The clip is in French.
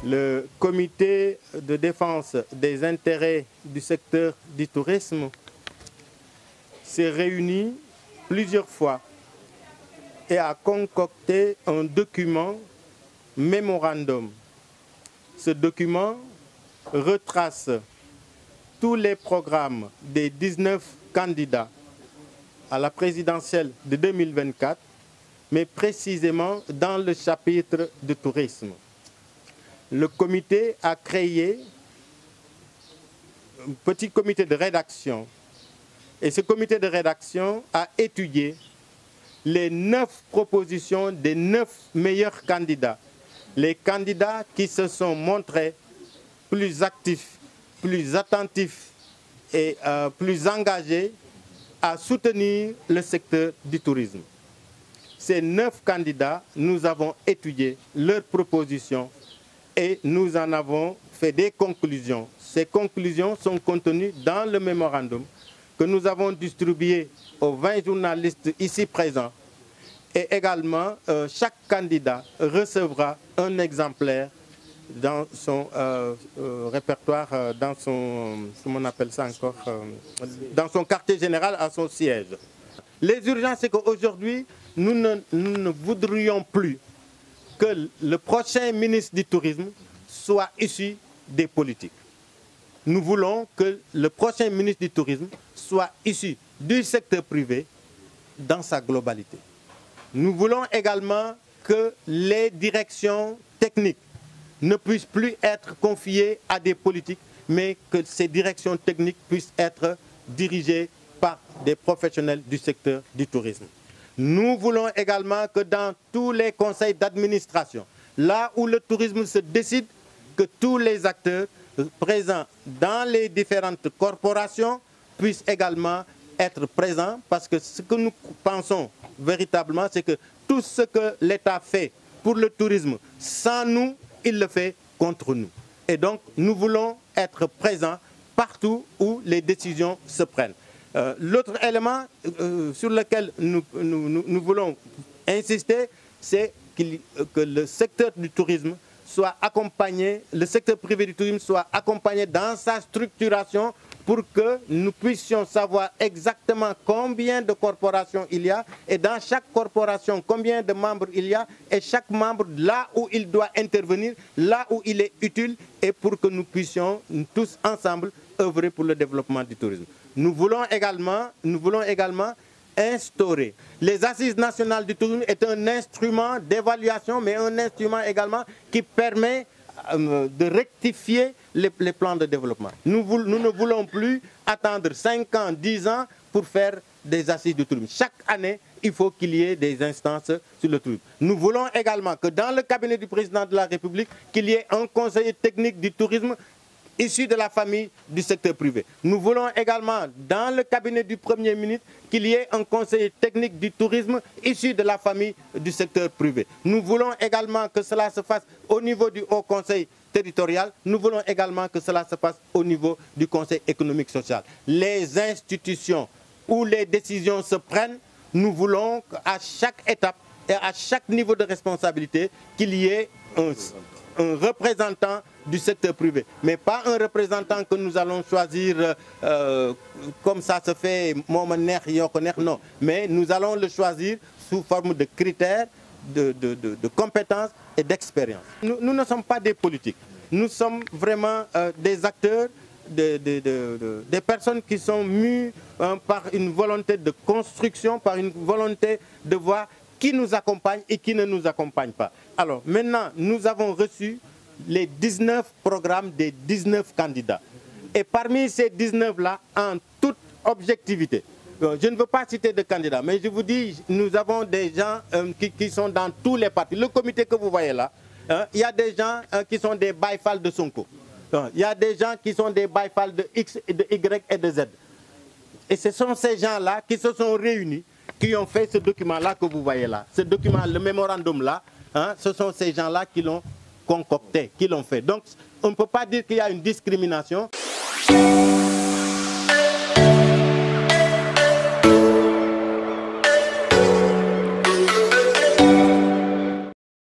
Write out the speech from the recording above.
Le comité de défense des intérêts du secteur du tourisme s'est réuni plusieurs fois et a concocté un document mémorandum. Ce document retrace tous les programmes des 19 candidats à la présidentielle de 2024, mais précisément dans le chapitre du tourisme. Le comité a créé un petit comité de rédaction et ce comité de rédaction a étudié les 9 propositions des 9 meilleurs candidats, les candidats qui se sont montrés plus actifs, plus attentifs et plus engagés à soutenir le secteur du tourisme. Ces 9 candidats, nous avons étudié leurs propositions et nous en avons fait des conclusions. Ces conclusions sont contenues dans le mémorandum que nous avons distribué aux 20 journalistes ici présents. Et également, chaque candidat recevra un exemplaire dans son répertoire, dans son, comment on appelle ça encore, dans son quartier général à son siège. Les urgences, c'est qu'aujourd'hui, nous ne voudrions plus que le prochain ministre du Tourisme soit issu des politiques. Nous voulons que le prochain ministre du Tourisme soit issu du secteur privé dans sa globalité. Nous voulons également que les directions techniques ne puissent plus être confiées à des politiques, mais que ces directions techniques puissent être dirigées par des professionnels du secteur du tourisme. Nous voulons également que dans tous les conseils d'administration, là où le tourisme se décide, que tous les acteurs présents dans les différentes corporations puissent également être présents, parce que ce que nous pensons véritablement, c'est que tout ce que l'État fait pour le tourisme, sans nous, il le fait contre nous. Et donc, nous voulons être présents partout où les décisions se prennent. L'autre élément sur lequel nous voulons insister, c'est que le secteur du tourisme soit accompagné, le secteur privé du tourisme soit accompagné dans sa structuration pour que nous puissions savoir exactement combien de corporations il y a et dans chaque corporation combien de membres il y a et chaque membre là où il doit intervenir, là où il est utile et pour que nous puissions tous ensemble œuvrer pour le développement du tourisme. Nous voulons également instaurer. Les Assises nationales du tourisme est un instrument d'évaluation, mais un instrument également qui permet de rectifier les plans de développement. Nous ne voulons plus attendre 5 ans, 10 ans pour faire des assises du tourisme. Chaque année, il faut qu'il y ait des instances sur le tourisme. Nous voulons également que dans le cabinet du président de la République, qu'il y ait un conseiller technique du tourisme issus de la famille du secteur privé. Nous voulons également, dans le cabinet du Premier ministre, qu'il y ait un conseiller technique du tourisme issu de la famille du secteur privé. Nous voulons également que cela se fasse au niveau du Haut Conseil territorial. Nous voulons également que cela se fasse au niveau du Conseil économique social. Les institutions où les décisions se prennent, nous voulons qu'à chaque étape et à chaque niveau de responsabilité, qu'il y ait un représentant du secteur privé, mais pas un représentant que nous allons choisir comme ça se fait, non, mais nous allons le choisir sous forme de critères, de compétences et d'expérience. Nous ne sommes pas des politiques, nous sommes vraiment des acteurs, des personnes qui sont mues par une volonté de construction, par une volonté de voir qui nous accompagne et qui ne nous accompagne pas. Alors maintenant, nous avons reçu les 19 programmes des 19 candidats. Et parmi ces 19-là, en toute objectivité, je ne veux pas citer de candidats, mais je vous dis, nous avons des gens qui sont dans tous les partis. Le comité que vous voyez là, il y a des gens qui sont des baïfals de Sonko. Il y a des gens qui sont des baïfals de X, de Y et de Z. Et ce sont ces gens-là qui se sont réunis, qui ont fait ce document-là que vous voyez là. Ce document, le mémorandum-là, ce sont ces gens-là qui l'ont concocté, qui l'ont fait. Donc, on ne peut pas dire qu'il y a une discrimination.